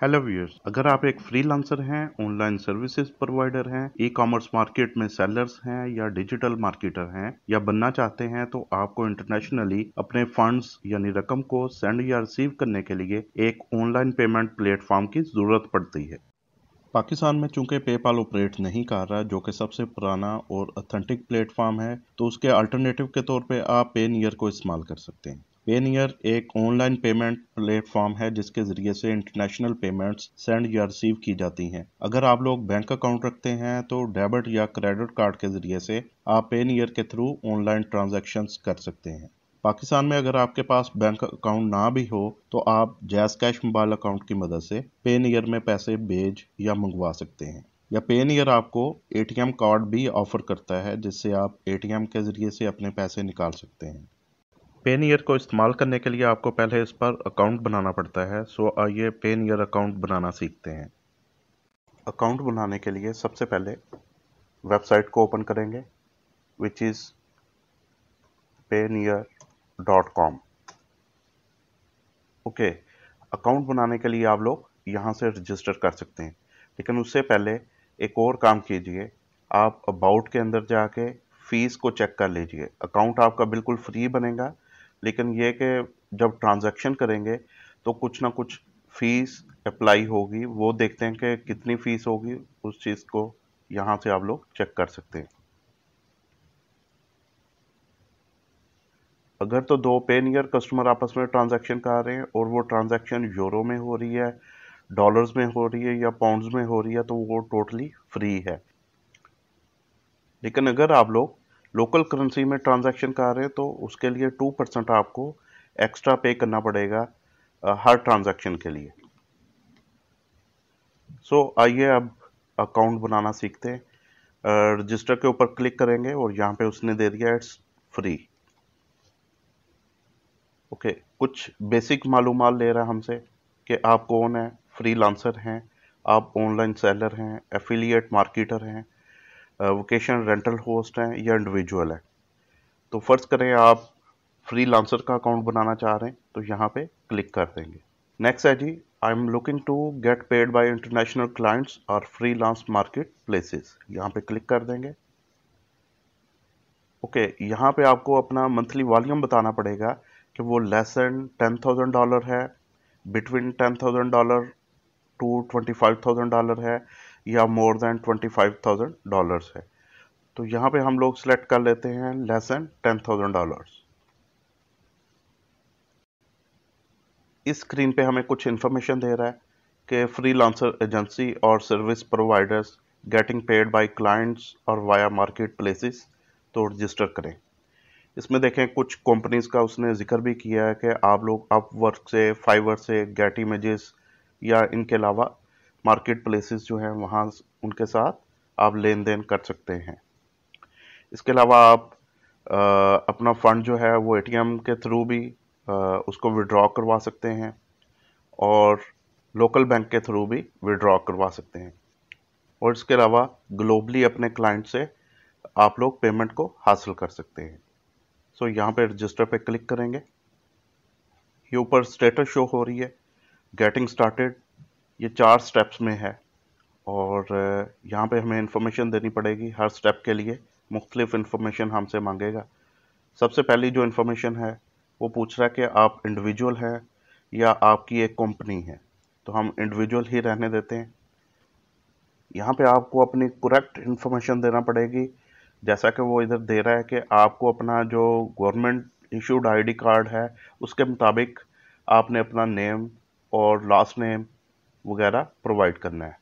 Hello viewers, अगर आप एक फ्रीलांसर हैं, ऑनलाइन सर्विसेज प्रोवाइडर हैं, ई कॉमर्स मार्केट में सेलर्स हैं या डिजिटल मार्केटर हैं या बनना चाहते हैं तो आपको इंटरनेशनली अपने फंड्स यानी रकम को सेंड या रिसीव करने के लिए एक ऑनलाइन पेमेंट प्लेटफॉर्म की जरूरत पड़ती है। पाकिस्तान में चूंकि पेपाल ऑपरेट नहीं कर रहा, जो कि सबसे पुराना और ऑथेंटिक प्लेटफॉर्म है, तो उसके अल्टरनेटिव के तौर पे आप पेनियर को इस्तेमाल कर सकते हैं। पेनियर एक ऑनलाइन पेमेंट प्लेटफॉर्म है जिसके जरिए से इंटरनेशनल पेमेंट्स सेंड या रिसीव की जाती हैं। अगर आप लोग बैंक अकाउंट रखते हैं तो डेबिट या क्रेडिट कार्ड के जरिए से आप पेनियर के थ्रू ऑनलाइन ट्रांजैक्शंस कर सकते हैं। पाकिस्तान में अगर आपके पास बैंक अकाउंट ना भी हो तो आप जैज़ कैश मोबाइल अकाउंट की मदद से पेनियर में पैसे भेज या मंगवा सकते हैं। या पेनियर आपको एटीएम कार्ड भी ऑफर करता है जिससे आप एटीएम के जरिए से अपने पैसे निकाल सकते हैं। पेनियर को इस्तेमाल करने के लिए आपको पहले इस पर अकाउंट बनाना पड़ता है। सो आइए पेनियर अकाउंट बनाना सीखते हैं। अकाउंट बनाने के लिए सबसे पहले वेबसाइट को ओपन करेंगे which is payoneer.com। Okay, account बनाने के लिए आप लोग यहाँ से रजिस्टर कर सकते हैं, लेकिन उससे पहले एक और काम कीजिए। आप अबाउट के अंदर जाके फीस को चेक कर लीजिए। अकाउंट आपका बिल्कुल फ्री बनेगा, लेकिन ये कि जब ट्रांजैक्शन करेंगे तो कुछ ना कुछ फीस अप्लाई होगी। वो देखते हैं कि कितनी फीस होगी, उस चीज़ को यहाँ से आप लोग चेक कर सकते हैं। अगर तो दो पेनियर कस्टमर आपस में ट्रांजैक्शन कर रहे हैं और वो ट्रांजैक्शन यूरो में हो रही है, डॉलर्स में हो रही है या पाउंड्स में हो रही है, तो वो टोटली फ्री है। लेकिन अगर आप लोग लोकल करेंसी में ट्रांजैक्शन कर रहे हैं तो उसके लिए 2% आपको एक्स्ट्रा पे करना पड़ेगा हर ट्रांजैक्शन के लिए। सो आइए अब अकाउंट बनाना सीखते हैं। रजिस्टर के ऊपर क्लिक करेंगे और यहाँ पे उसने दे दिया इट्स फ्री। ओके, कुछ बेसिक मालूमात ले रहा है हमसे कि आप कौन है, फ्रीलांसर हैं, आप ऑनलाइन सेलर हैं, एफिलिएट मार्केटर हैं, वोकेशन रेंटल होस्ट हैं या इंडिविजुअल है। तो फर्ज करें आप फ्रीलांसर का अकाउंट बनाना चाह रहे हैं तो यहाँ पे क्लिक कर देंगे। नेक्स्ट है जी, I am looking to get paid by international clients और फ्रीलांस मार्केट प्लेसेस, यहाँ पे क्लिक कर देंगे। ओके, यहाँ पे आपको अपना मंथली वॉल्यूम बताना पड़ेगा कि वो लेस देन $10,000 है, बिटवीन $10,000 टू $25,000 है, या मोर देन $25,000 है। तो यहाँ पे हम लोग सिलेक्ट कर लेते हैं लेस देन $10,000। इस स्क्रीन पे हमें कुछ इन्फॉर्मेशन दे रहा है कि फ्रीलांसर एजेंसी और service providers getting paid by clients और वाया मार्केट प्लेसेस, तो रजिस्टर करें। इसमें देखें कुछ कंपनीज का उसने जिक्र भी किया है कि आप लोग अपवर्क से, फाइवर से, गेट इमेजेस या इनके अलावा मार्केट प्लेसेस जो हैं वहाँ उनके साथ आप लेन देन कर सकते हैं। इसके अलावा आप अपना फंड जो है वो एटीएम के थ्रू भी उसको विड्रॉ करवा सकते हैं और लोकल बैंक के थ्रू भी विड्रॉ करवा सकते हैं। और इसके अलावा ग्लोबली अपने क्लाइंट से आप लोग पेमेंट को हासिल कर सकते हैं। सो यहाँ पे रजिस्टर पे क्लिक करेंगे। ये ऊपर स्टेटस शो हो रही है गेटिंग स्टार्टेड, ये 4 स्टेप्स में है और यहाँ पे हमें इंफॉर्मेशन देनी पड़ेगी। हर स्टेप के लिए मुख्तलिफ इंफॉर्मेशन हमसे मांगेगा। सबसे पहली जो इंफॉर्मेशन है वो पूछ रहा है कि आप इंडिविजुअल हैं या आपकी एक कंपनी है, तो हम इंडिविजुअल ही रहने देते हैं। यहाँ पे आपको अपनी करेक्ट इंफॉर्मेशन देना पड़ेगी, जैसा कि वो इधर दे रहा है कि आपको अपना जो गवर्नमेंट इशूड आईडी कार्ड है उसके मुताबिक आपने अपना नेम और लास्ट नेम वगैरह प्रोवाइड करना है।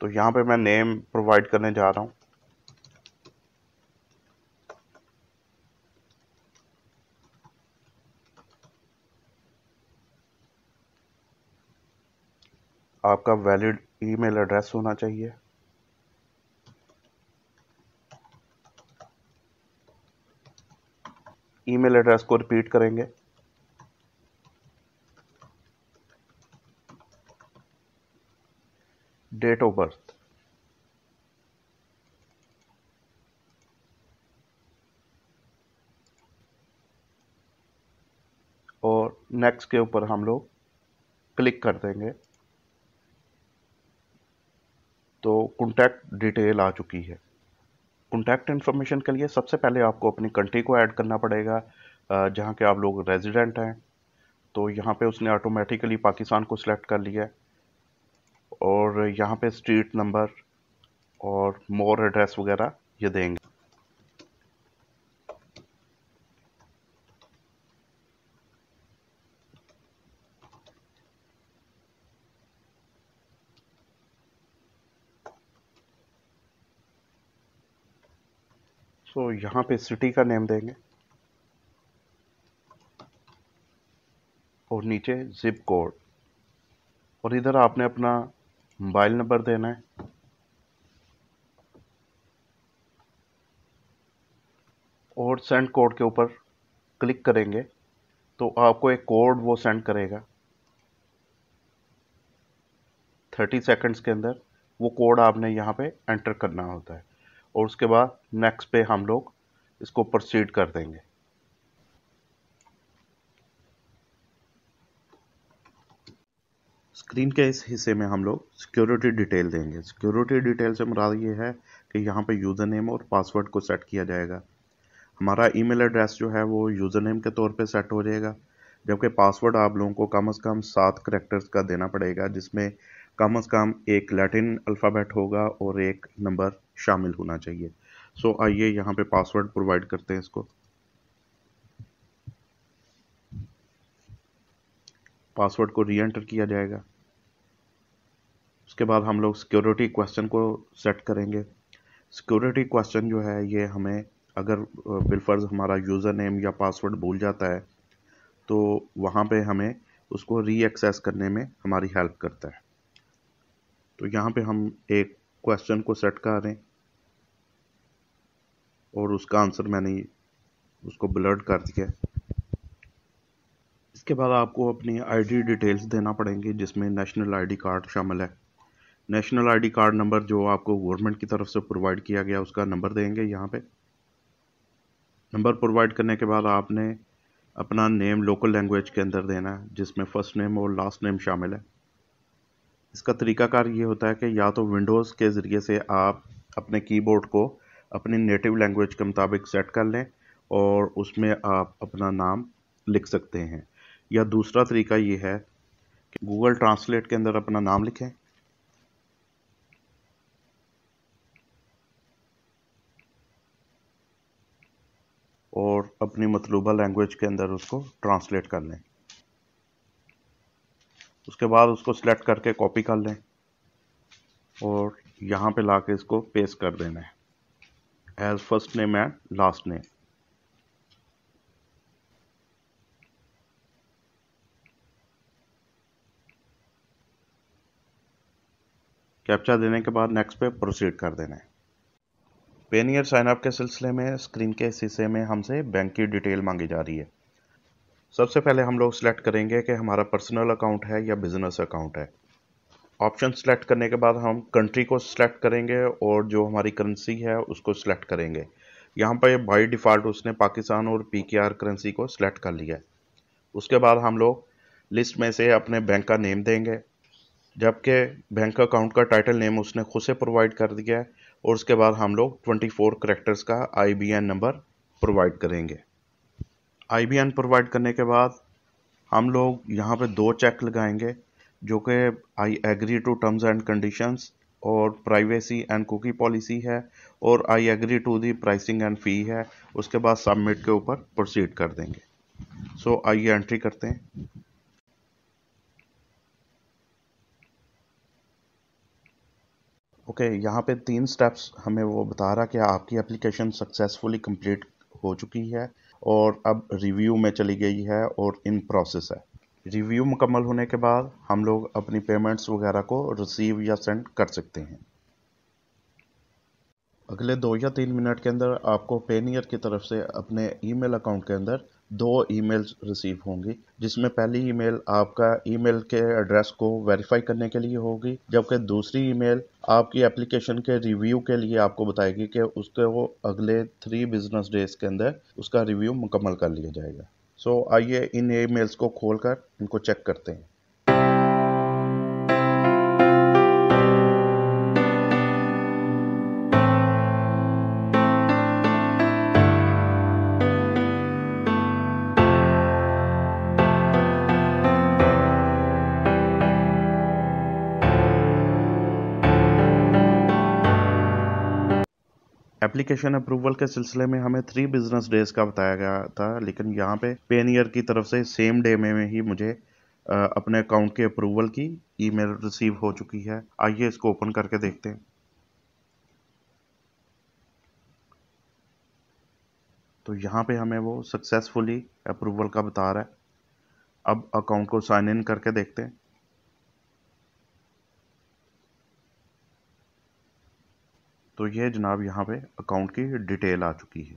तो यहाँ पे मैं नेम प्रोवाइड करने जा रहा हूँ। आपका वैलिड ईमेल एड्रेस होना चाहिए। ईमेल एड्रेस को रिपीट करेंगे। डेट ऑफ बर्थ, और नेक्स्ट के ऊपर हम लोग क्लिक कर देंगे। तो कॉन्टैक्ट डिटेल आ चुकी है। कॉन्टैक्ट इन्फॉर्मेशन के लिए सबसे पहले आपको अपनी कंट्री को ऐड करना पड़ेगा, जहाँ के आप लोग रेजिडेंट हैं। तो यहाँ पे उसने ऑटोमेटिकली पाकिस्तान को सिलेक्ट कर लिया है, और यहाँ पे स्ट्रीट नंबर और मोर एड्रेस वगैरह ये देंगे। सो यहाँ पे सिटी का नेम देंगे और नीचे जिप कोड, और इधर आपने अपना मोबाइल नंबर देना है। और सेंड कोड के ऊपर क्लिक करेंगे तो आपको एक कोड वो सेंड करेगा 30 सेकंड्स के अंदर। वो कोड आपने यहाँ पे एंटर करना होता है, और उसके बाद नेक्स्ट पे हम लोग इसको प्रोसीड कर देंगे। स्क्रीन के इस हिस्से में हम लोग सिक्योरिटी डिटेल देंगे। सिक्योरिटी डिटेल से मुराद ये है कि यहाँ पे यूज़र नेम और पासवर्ड को सेट किया जाएगा। हमारा ईमेल एड्रेस जो है वो यूज़र नेम के तौर पे सेट हो जाएगा, जबकि पासवर्ड आप लोगों को कम से कम 7 करैक्टर्स का देना पड़ेगा, जिसमें कम से कम एक लैटिन अल्फ़ाबेट होगा और एक नंबर शामिल होना चाहिए। सो आइए यहाँ पे पासवर्ड प्रोवाइड करते हैं इसको। पासवर्ड को री एंटर किया जाएगा। उसके बाद हम लोग सिक्योरिटी क्वेश्चन को सेट करेंगे। सिक्योरिटी क्वेश्चन जो है ये हमें, अगर बिलफर्ज हमारा यूज़र नेम या पासवर्ड भूल जाता है तो वहाँ पे हमें उसको री एक्सेस करने में हमारी हेल्प करता है। तो यहाँ पे हम एक क्वेश्चन को सेट कर रहे हैं, और उसका आंसर मैंने उसको ब्लर्ड कर दिया। इसके बाद आपको अपनी आईडी डिटेल्स देना पड़ेंगे, जिसमें नेशनल आईडी कार्ड शामिल है। नेशनल आईडी कार्ड नंबर जो आपको गवर्नमेंट की तरफ से प्रोवाइड किया गया उसका नंबर देंगे। यहाँ पे नंबर प्रोवाइड करने के बाद आपने अपना नेम लोकल लैंग्वेज के अंदर देना है, जिसमें फर्स्ट नेम और लास्ट नेम शामिल है। इसका तरीकाकार ये होता है कि या तो विंडोज़ के ज़रिए से आप अपने कीबोर्ड को अपनी नेटिव लैंग्वेज के मुताबिक सेट कर लें और उसमें आप अपना नाम लिख सकते हैं, या दूसरा तरीका ये है कि गूगल ट्रांसलेट के अंदर अपना नाम लिखें और अपनी मतलूबा लैंग्वेज के अंदर उसको ट्रांसलेट कर लें। उसके बाद उसको सिलेक्ट करके कॉपी कर लें और यहाँ पे लाके इसको पेस्ट कर देना है as first name and last name. Captcha देने के बाद नेक्स्ट पे प्रोसीड कर देना है। पेनियर साइन अप के सिलसिले में स्क्रीन के इस हिस्से में हमसे बैंक की डिटेल मांगी जा रही है। सबसे पहले हम लोग सिलेक्ट करेंगे कि हमारा पर्सनल अकाउंट है या बिजनेस अकाउंट है। ऑप्शन सेलेक्ट करने के बाद हम कंट्री को सिलेक्ट करेंगे और जो हमारी करेंसी है उसको सिलेक्ट करेंगे। यहाँ पर बाय डिफ़ॉल्ट उसने पाकिस्तान और पीकेआर करेंसी को सिलेक्ट कर लिया है। उसके बाद हम लोग लिस्ट में से अपने बैंक का नेम देंगे, जबकि बैंक अकाउंट का टाइटल नेम उसने खुद से प्रोवाइड कर दिया है। और उसके बाद हम लोग 24 करैक्टर्स का IBN नंबर प्रोवाइड करेंगे। IBN प्रोवाइड करने के बाद हम लोग यहाँ पे 2 चेक लगाएंगे, जो कि I agree to terms and conditions और प्राइवेसी एंड कुकी पॉलिसी है, और I agree to the pricing and fee है। उसके बाद सबमिट के ऊपर प्रोसीड कर देंगे। सो आइए एंट्री करते हैं। ओके, यहाँ पे 3 स्टेप्स हमें वो बता रहा कि आपकी एप्लीकेशन सक्सेसफुली कंप्लीट हो चुकी है और अब रिव्यू में चली गई है और इन प्रोसेस है। रिव्यू मुकम्मल होने के बाद हम लोग अपनी पेमेंट्स वगैरह को रिसीव या सेंड कर सकते हैं। अगले 2 या 3 मिनट के अंदर आपको पेनियर की तरफ से अपने ईमेल अकाउंट के अंदर 2 ईमेल्स रिसीव होंगी, जिसमें पहली ईमेल आपका ईमेल के एड्रेस को वेरीफाई करने के लिए होगी, जबकि दूसरी ईमेल आपकी एप्लीकेशन के रिव्यू के लिए आपको बताएगी कि उसके वो अगले 3 बिजनेस डेज के अंदर उसका रिव्यू मुकम्मल कर लिया जाएगा। सो आइए इन ईमेल्स को खोलकर इनको चेक करते हैं। एप्लीकेशन अप्रूवल के सिलसिले में हमें 3 बिजनेस डेज का बताया गया था, लेकिन यहाँ पे पेनियर की तरफ से सेम डे में ही मुझे अपने अकाउंट के अप्रूवल की ईमेल रिसीव हो चुकी है। आइए इसको ओपन करके देखते हैं। तो यहाँ पे हमें वो सक्सेसफुली अप्रूवल का बता रहा है। अब अकाउंट को साइन इन करके देखते हैं। तो ये जनाब यहाँ पे अकाउंट की डिटेल आ चुकी है।